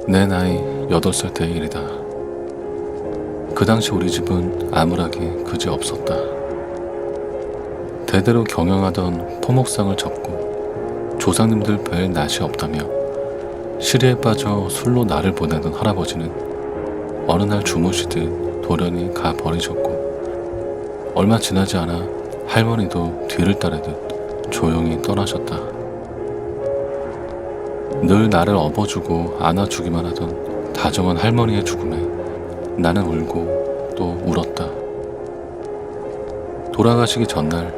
내 나이 8살 때의 일이다. 그 당시 우리 집은 암울하게 그지 없었다. 대대로 경영하던 포목상을 접고 조상님들 뵐 낯이 없다며 시리에 빠져 술로 날을 보내던 할아버지는 어느 날 주무시듯 돌연히 가버리셨고, 얼마 지나지 않아 할머니도 뒤를 따르듯 조용히 떠나셨다. 늘 나를 업어주고 안아주기만 하던 다정한 할머니의 죽음에 나는 울고 또 울었다. 돌아가시기 전날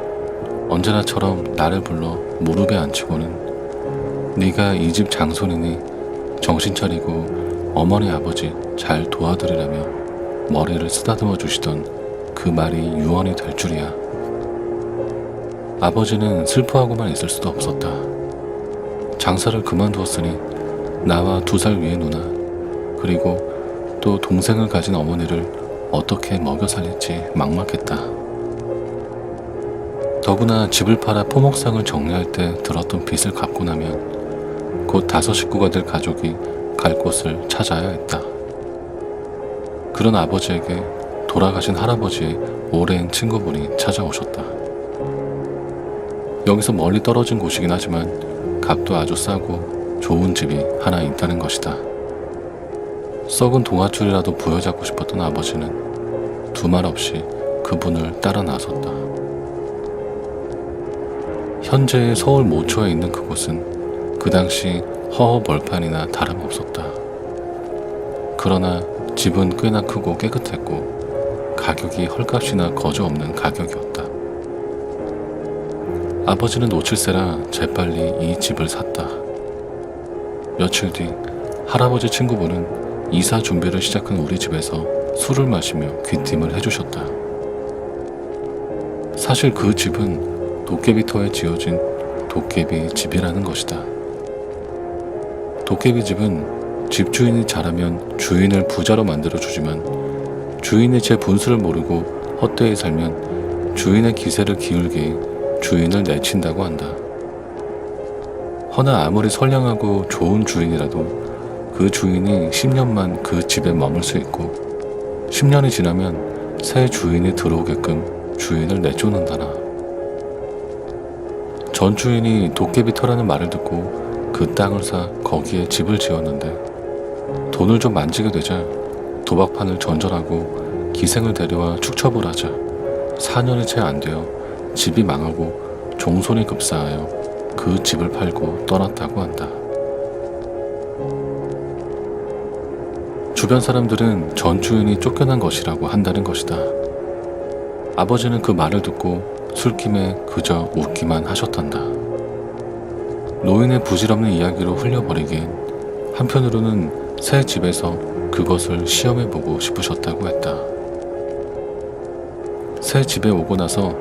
언제나처럼 나를 불러 무릎에 앉히고는 네가 이 집 장손이니 정신 차리고 어머니 아버지 잘 도와드리라며 머리를 쓰다듬어 주시던 그 말이 유언이 될 줄이야. 아버지는 슬퍼하고만 있을 수도 없었다. 장사를 그만두었으니 나와 2살 위의 누나, 그리고 또 동생을 가진 어머니를 어떻게 먹여 살릴지 막막했다. 더구나 집을 팔아 포목상을 정리할 때 들었던 빚을 갚고 나면 곧 5 식구가 될 가족이 갈 곳을 찾아야 했다. 그런 아버지에게 돌아가신 할아버지의 오랜 친구분이 찾아오셨다. 여기서 멀리 떨어진 곳이긴 하지만 값도 아주 싸고 좋은 집이 하나 있다는 것이다. 썩은 동아줄이라도 부여잡고 싶었던 아버지는 두말 없이 그분을 따라 나섰다. 현재의 서울 모초에 있는 그곳은 그 당시 허허벌판이나 다름없었다. 그러나 집은 꽤나 크고 깨끗했고 가격이 헐값이나 거저없는 가격이었다. 아버지는 놓칠세라 재빨리 이 집을 샀다. 며칠 뒤 할아버지 친구분은 이사 준비를 시작한 우리 집에서 술을 마시며 귀띔을 해주셨다. 사실 그 집은 도깨비터에 지어진 도깨비 집이라는 것이다. 도깨비 집은 집주인이 잘하면 주인을 부자로 만들어주지만 주인이 제 분수를 모르고 헛되이 살면 주인의 기세를 기울게 주인을 내친다고 한다. 허나 아무리 선량하고 좋은 주인이라도 그 주인이 10년만 그 집에 머물 수 있고 10년이 지나면 새 주인이 들어오게끔 주인을 내쫓는다나. 전 주인이 도깨비터라는 말을 듣고 그 땅을 사 거기에 집을 지었는데 돈을 좀 만지게 되자 도박판을 전전하고 기생을 데려와 축첩을 하자 4년이 채 안 되어 집이 망하고 종손이 급사하여 그 집을 팔고 떠났다고 한다. 주변 사람들은 전 주인이 쫓겨난 것이라고 한다는 것이다. 아버지는 그 말을 듣고 술김에 그저 웃기만 하셨단다. 노인의 부질없는 이야기로 흘려버리기엔 한편으로는 새 집에서 그것을 시험해보고 싶으셨다고 했다. 새 집에 오고 나서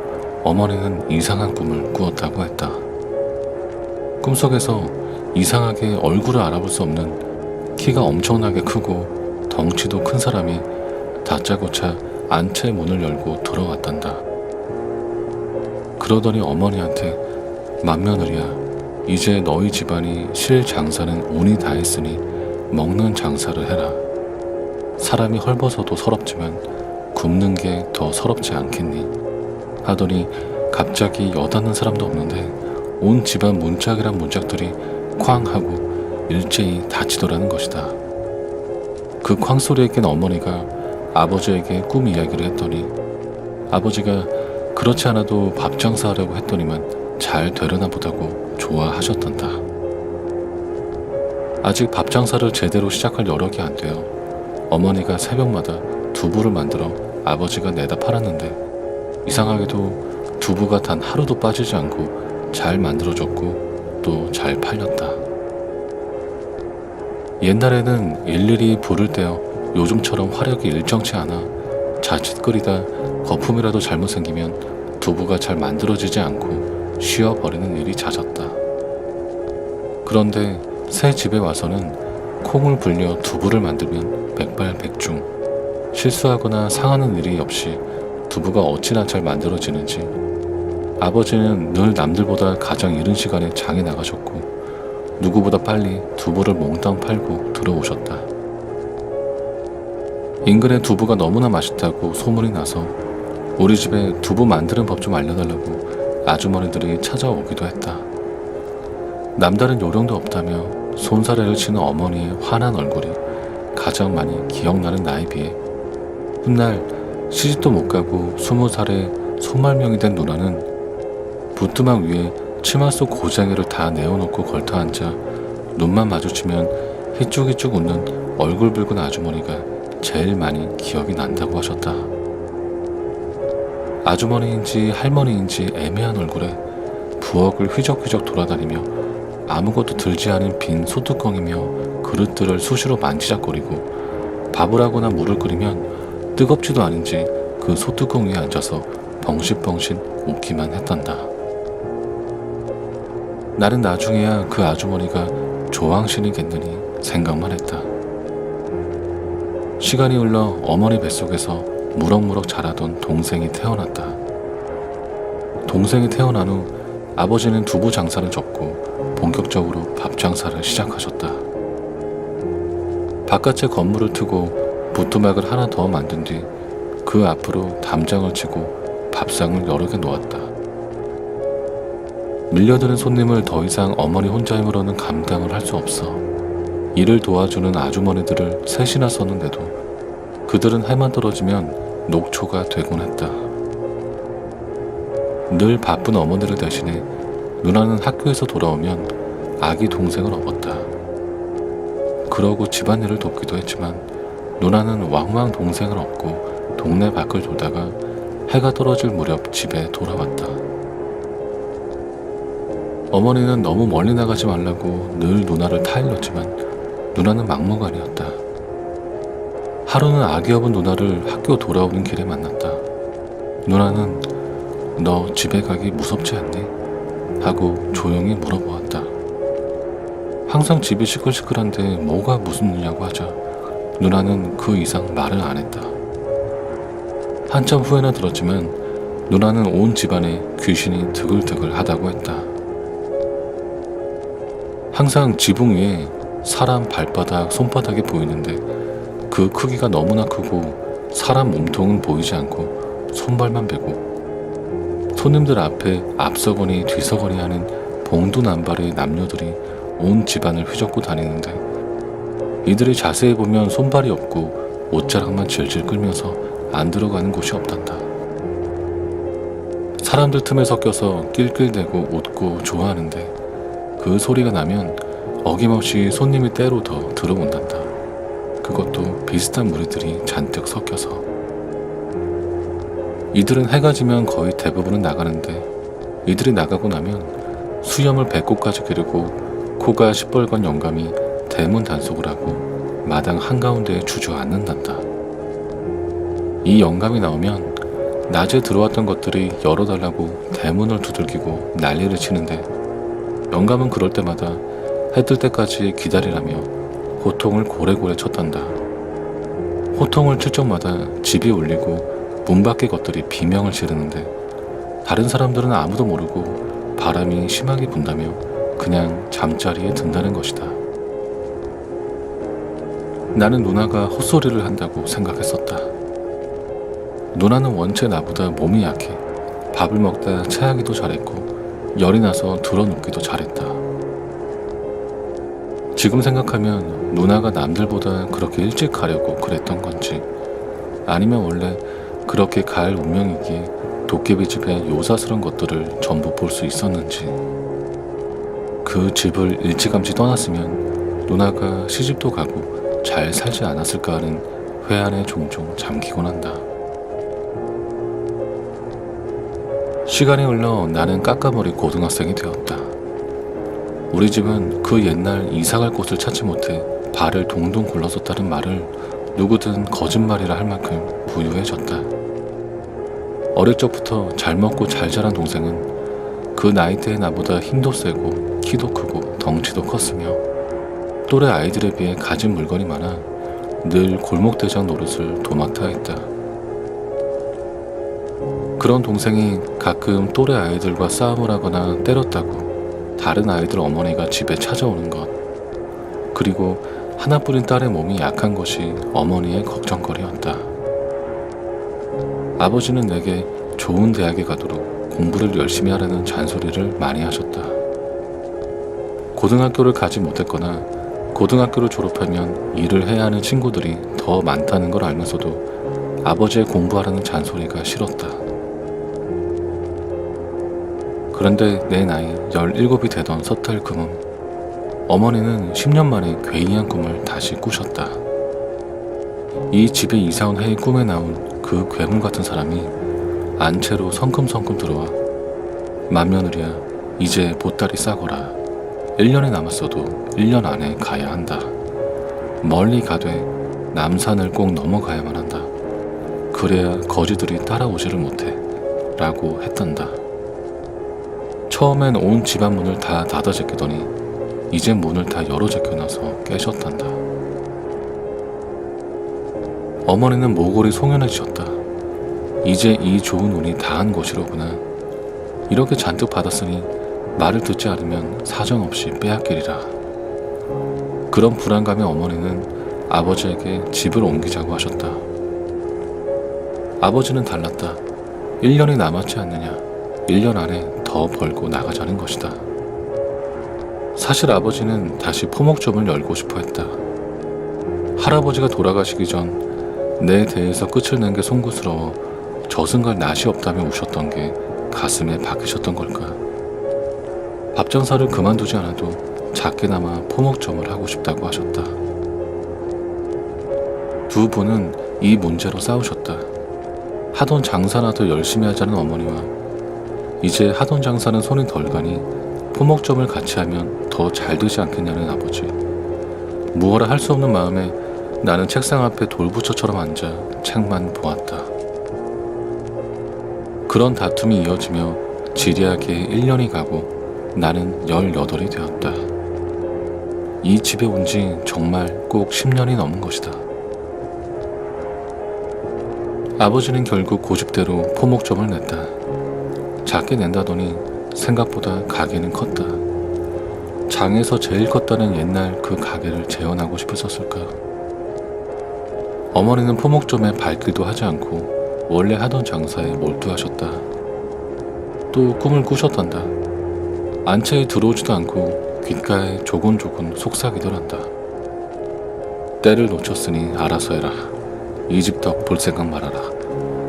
어머니는 이상한 꿈을 꾸었다고 했다. 꿈속에서 이상하게 얼굴을 알아볼 수 없는 키가 엄청나게 크고 덩치도 큰 사람이 다짜고짜 안채 문을 열고 들어왔단다. 그러더니 어머니한테 맏며느리야, 이제 너희 집안이 실 장사는 운이 다 했으니 먹는 장사를 해라. 사람이 헐벗어도 서럽지만 굶는 게 더 서럽지 않겠니? 하더니 갑자기 여닫는 사람도 없는데 온 집안 문짝이란 문짝들이 쾅 하고 일제히 닫히더라는 것이다. 그 쾅 소리에 깬 어머니가 아버지에게 꿈 이야기를 했더니 아버지가 그렇지 않아도 밥 장사하려고 했더니만 잘 되려나 보다고 좋아하셨단다. 아직 밥 장사를 제대로 시작할 여력이 안 되어 어머니가 새벽마다 두부를 만들어 아버지가 내다 팔았는데 이상하게도 두부가 단 하루도 빠지지 않고 잘 만들어졌고 또 잘 팔렸다. 옛날에는 일일이 불을 떼어 요즘처럼 화력이 일정치 않아 자칫 끓이다 거품이라도 잘못 생기면 두부가 잘 만들어지지 않고 쉬어버리는 일이 잦았다. 그런데 새 집에 와서는 콩을 불려 두부를 만들면 백발백중, 실수하거나 상하는 일이 없이 두부가 어찌나 잘 만들어지는지 아버지는 늘 남들보다 가장 이른 시간에 장에 나가셨고 누구보다 빨리 두부를 몽땅 팔고 들어오셨다. 인근의 두부가 너무나 맛있다고 소문이 나서 우리 집에 두부 만드는 법 좀 알려달라고 아주머니들이 찾아오기도 했다. 남다른 요령도 없다며 손사래를 치는 어머니의 환한 얼굴이 가장 많이 기억나는 나에 비해 훗날 시집도 못 가고 20살에 소말명이 된 누나는 부뚜막 위에 치마 속 고쟁이를 다 내어놓고 걸터앉아 눈만 마주치면 희쭉희쭉 웃는 얼굴 붉은 아주머니가 제일 많이 기억이 난다고 하셨다. 아주머니인지 할머니인지 애매한 얼굴에 부엌을 휘적휘적 돌아다니며 아무것도 들지 않은 빈 소뚜껑이며 그릇들을 수시로 만지작거리고 밥을 하거나 물을 끓이면 뜨겁지도 않은지 그 소뚜껑 위에 앉아서 벙신벙신 웃기만 했단다. 나는 나중에야 그 아주머니가 조왕신이겠느니 생각만 했다. 시간이 흘러 어머니 뱃속에서 무럭무럭 자라던 동생이 태어났다. 동생이 태어난 후 아버지는 두부 장사를 접고 본격적으로 밥 장사를 시작하셨다. 바깥에 건물을 트고 부뚜막을 하나 더 만든 뒤 그 앞으로 담장을 치고 밥상을 여러 개 놓았다. 밀려드는 손님을 더 이상 어머니 혼자 힘으로는 감당을 할 수 없어 일을 도와주는 아주머니들을 셋이나 썼는데도 그들은 해만 떨어지면 녹초가 되곤 했다. 늘 바쁜 어머니를 대신해 누나는 학교에서 돌아오면 아기 동생을 업었다. 그러고 집안일을 돕기도 했지만 누나는 왕왕 동생을 업고 동네 밖을 돌다가 해가 떨어질 무렵 집에 돌아왔다. 어머니는 너무 멀리 나가지 말라고 늘 누나를 타일렀지만 누나는 막무가내였다. 하루는 아기 업은 누나를 학교 돌아오는 길에 만났다. 누나는 너 집에 가기 무섭지 않니? 하고 조용히 물어보았다. 항상 집이 시끌시끌한데 뭐가 무슨 일이냐고 하자 누나는 그 이상 말을 안 했다. 한참 후에나 들었지만 누나는 온 집안에 귀신이 드글드글 하다고 했다. 항상 지붕 위에 사람 발바닥, 손바닥이 보이는데 그 크기가 너무나 크고 사람 몸통은 보이지 않고 손발만 베고 손님들 앞에 앞서거니 뒤서거니 하는 봉두남발의 남녀들이 온 집안을 휘젓고 다니는데 이들이 자세히 보면 손발이 없고 옷자락만 질질 끌면서 안 들어가는 곳이 없단다. 사람들 틈에 섞여서 낄낄대고 웃고 좋아하는데 그 소리가 나면 어김없이 손님이 때로 더 들어온단다. 그것도 비슷한 무리들이 잔뜩 섞여서. 이들은 해가 지면 거의 대부분은 나가는데 이들이 나가고 나면 수염을 배꼽까지 기르고 코가 시뻘건 영감이 대문 단속을 하고 마당 한가운데에 주저앉는단다. 이 영감이 나오면 낮에 들어왔던 것들이 열어달라고 대문을 두들기고 난리를 치는데 영감은 그럴 때마다 해 뜰 때까지 기다리라며 호통을 고래고래 쳤단다. 호통을 칠 적마다 집이 울리고 문 밖의 것들이 비명을 지르는데 다른 사람들은 아무도 모르고 바람이 심하게 분다며 그냥 잠자리에 든다는 것이다. 나는 누나가 헛소리를 한다고 생각했었다. 누나는 원체 나보다 몸이 약해 밥을 먹다 체하기도 잘했고 열이 나서 드러눕기도 잘했다. 지금 생각하면 누나가 남들보다 그렇게 일찍 가려고 그랬던 건지 아니면 원래 그렇게 갈 운명이기에 도깨비 집의 요사스런 것들을 전부 볼 수 있었는지 그 집을 일찌감치 떠났으면 누나가 시집도 가고 잘 살지 않았을까 하는 회한에 종종 잠기곤 한다. 시간이 흘러 나는 까까머리 고등학생이 되었다. 우리 집은 그 옛날 이사갈 곳을 찾지 못해 발을 동동 굴렀었다는 말을 누구든 거짓말이라 할 만큼 부유해졌다. 어릴 적부터 잘 먹고 잘 자란 동생은 그 나이대의 나보다 힘도 세고 키도 크고 덩치도 컸으며 또래 아이들에 비해 가진 물건이 많아 늘 골목대장 노릇을 도맡아 했다. 그런 동생이 가끔 또래 아이들과 싸움을 하거나 때렸다고 다른 아이들 어머니가 집에 찾아오는 것, 그리고 하나뿐인 딸의 몸이 약한 것이 어머니의 걱정거리였다. 아버지는 내게 좋은 대학에 가도록 공부를 열심히 하라는 잔소리를 많이 하셨다. 고등학교를 가지 못했거나 고등학교를 졸업하면 일을 해야 하는 친구들이 더 많다는 걸 알면서도 아버지의 공부하라는 잔소리가 싫었다. 그런데 내 나이 17이 되던 서탈 금음, 어머니는 10년 만에 괴이한 꿈을 다시 꾸셨다. 이 집에 이사온 해의 꿈에 나온 그 괴물 같은 사람이 안채로 성큼성큼 들어와 맏며느리야, 이제 보따리 싸거라. 1년이 남았어도 1년 안에 가야 한다. 멀리 가되 남산을 꼭 넘어가야만 한다. 그래야 거지들이 따라오지를 못해 라고 했단다. 처음엔 온 집안 문을 다 닫아 제끼더니 이제 문을 다 열어 제껴놔서 깨셨단다. 어머니는 모골이 송연해지셨다. 이제 이 좋은 운이 다한 것이로구나. 이렇게 잔뜩 받았으니 말을 듣지 않으면 사정없이 빼앗기리라. 그런 불안감에 어머니는 아버지에게 집을 옮기자고 하셨다. 아버지는 달랐다. 1년이 남았지 않느냐. 1년 안에 더 벌고 나가자는 것이다. 사실 아버지는 다시 포목점을 열고 싶어 했다. 할아버지가 돌아가시기 전 내 대해서 끝을 낸 게 송구스러워 저승갈 낯이 없다며 우셨던 게 가슴에 박히셨던 걸까. 밥장사를 그만두지 않아도 작게나마 포목점을 하고 싶다고 하셨다. 두 분은 이 문제로 싸우셨다. 하던 장사나 더 열심히 하자는 어머니와 이제 하던 장사는 손이 덜 가니 포목점을 같이 하면 더 잘 되지 않겠냐는 아버지. 무엇라 할 수 없는 마음에 나는 책상 앞에 돌부처처럼 앉아 책만 보았다. 그런 다툼이 이어지며 지리하게 1년이 가고 나는 18이 되었다. 이 집에 온 지 정말 꼭 10년이 넘은 것이다. 아버지는 결국 고집대로 포목점을 냈다. 작게 낸다더니 생각보다 가게는 컸다. 장에서 제일 컸다는 옛날 그 가게를 재현하고 싶었을까. 어머니는 포목점에 발길도 하지 않고 원래 하던 장사에 몰두하셨다. 또 꿈을 꾸셨단다. 안채에 들어오지도 않고 귓가에 조곤조곤 속삭이더란다. 때를 놓쳤으니 알아서 해라. 이 집 덕 볼 생각 말아라.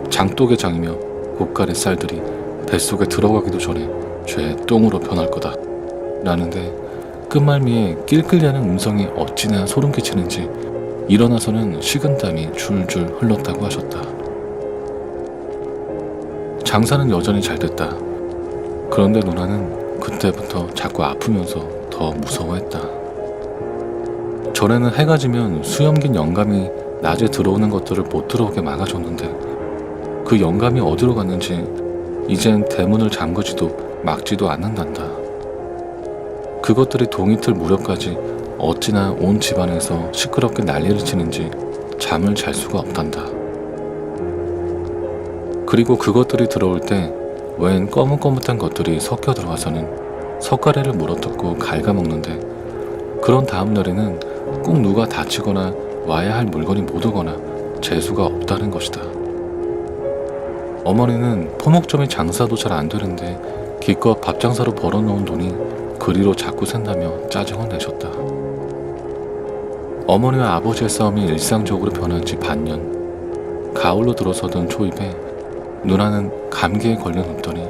장독의 장이며 고깔의 쌀들이 뱃속에 들어가기도 전에 죄 똥으로 변할 거다. 라는데 끝말미에 낄끌대는 음성이 어찌나 소름 끼치는지 일어나서는 식은땀이 줄줄 흘렀다고 하셨다. 장사는 여전히 잘 됐다. 그런데 누나는 그때부터 자꾸 아프면서 더 무서워했다. 전에는 해가 지면 수염긴 영감이 낮에 들어오는 것들을 못 들어오게 막아줬는데 그 영감이 어디로 갔는지 이젠 대문을 잠그지도 막지도 않는단다. 그것들이 동이틀 무렵까지 어찌나 온 집안에서 시끄럽게 난리를 치는지 잠을 잘 수가 없단다. 그리고 그것들이 들어올 때 웬 거뭇거뭇한 것들이 섞여 들어와서는 석가래를 물어뜯고 갉아먹는데 그런 다음 날에는 꼭 누가 다치거나 와야 할 물건이 못 오거나 재수가 없다는 것이다. 어머니는 포목점이 장사도 잘 안 되는데 기껏 밥장사로 벌어놓은 돈이 그리로 자꾸 샌다며 짜증을 내셨다. 어머니와 아버지의 싸움이 일상적으로 변한 지 반년. 가을로 들어서던 초입에 누나는 감기에 걸려 눕더니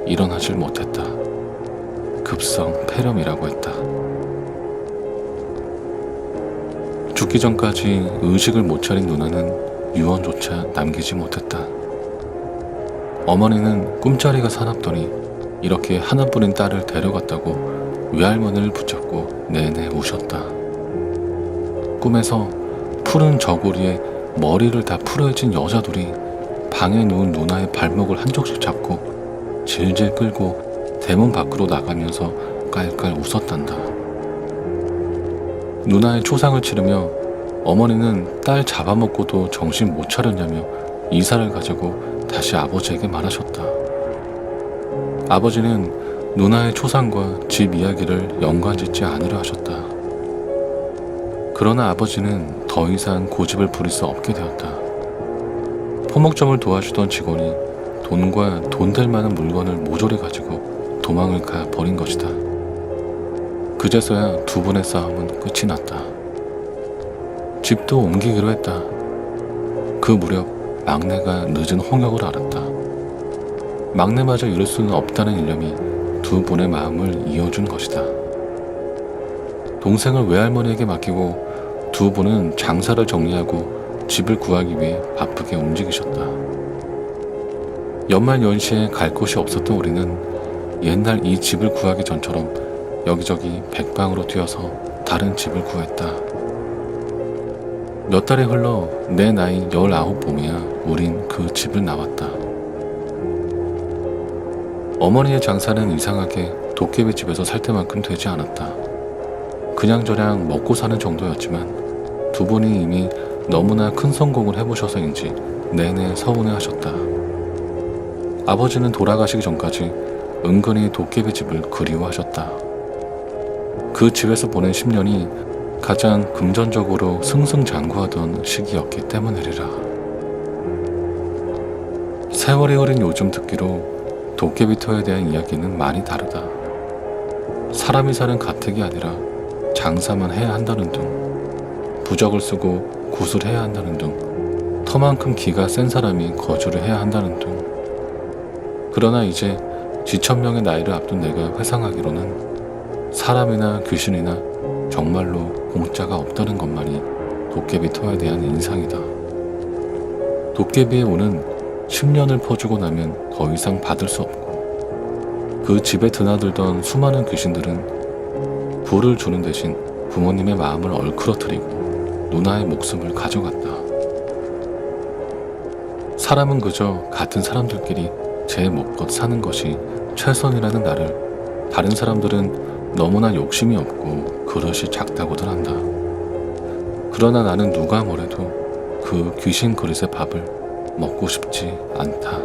일어나질 못했다. 급성 폐렴이라고 했다. 죽기 전까지 의식을 못 차린 누나는 유언조차 남기지 못했다. 어머니는 꿈자리가 사납더니 이렇게 하나뿐인 딸을 데려갔다고 외할머니를 붙잡고 내내 우셨다. 꿈에서 푸른 저고리에 머리를 다 풀어헤친 여자들이 방에 누운 누나의 발목을 한쪽씩 잡고 질질 끌고 대문 밖으로 나가면서 깔깔 웃었단다. 누나의 초상을 치르며 어머니는 딸 잡아먹고도 정신 못 차렸냐며 이사를 가자고 다시 아버지에게 말하셨다. 아버지는 누나의 초상과 집 이야기를 연관짓지 않으려 하셨다. 그러나 아버지는 더 이상 고집을 부릴 수 없게 되었다. 포목점을 도와주던 직원이 돈과 돈 될 만한 물건을 모조리 가지고 도망을 가 버린 것이다. 그제서야 두 분의 싸움은 끝이 났다. 집도 옮기기로 했다. 그 무렵 막내가 늦은 홍역을 알았다. 막내마저 이룰 수는 없다는 일념이 두 분의 마음을 이어준 것이다. 동생을 외할머니에게 맡기고 두 분은 장사를 정리하고 집을 구하기 위해 바쁘게 움직이셨다. 연말 연시에 갈 곳이 없었던 우리는 옛날 이 집을 구하기 전처럼 여기저기 백방으로 뛰어서 다른 집을 구했다. 몇 달이 흘러 내 나이 19 봄이야 우린 그 집을 나왔다. 어머니의 장사는 이상하게 도깨비집에서 살 때만큼 되지 않았다. 그냥저냥 먹고 사는 정도였지만 두 분이 이미 너무나 큰 성공을 해보셔서인지 내내 서운해하셨다. 아버지는 돌아가시기 전까지 은근히 도깨비집을 그리워하셨다. 그 집에서 보낸 10년이 가장 금전적으로 승승장구하던 시기였기 때문이리라. 세월이 흐른 요즘 듣기로 도깨비터에 대한 이야기는 많이 다르다. 사람이 사는 가택이 아니라 장사만 해야 한다는 등, 부적을 쓰고 굿을 해야 한다는 등, 터만큼 기가 센 사람이 거주를 해야 한다는 등. 그러나 이제 지천명의 나이를 앞둔 내가 회상하기로는 사람이나 귀신이나 정말로 공짜가 없다는 것만이 도깨비터에 대한 인상이다. 도깨비의 운은 10년을 퍼주고 나면 더 이상 받을 수 없고, 그 집에 드나들던 수많은 귀신들은 불을 주는 대신 부모님의 마음을 얼크러뜨리고 누나의 목숨을 가져갔다. 사람은 그저 같은 사람들끼리 제 몫껏 사는 것이 최선이라는 나를 다른 사람들은 너무나 욕심이 없고 그릇이 작다고들 한다. 그러나 나는 누가 뭐래도 그 귀신 그릇의 밥을 먹고 싶지 않다.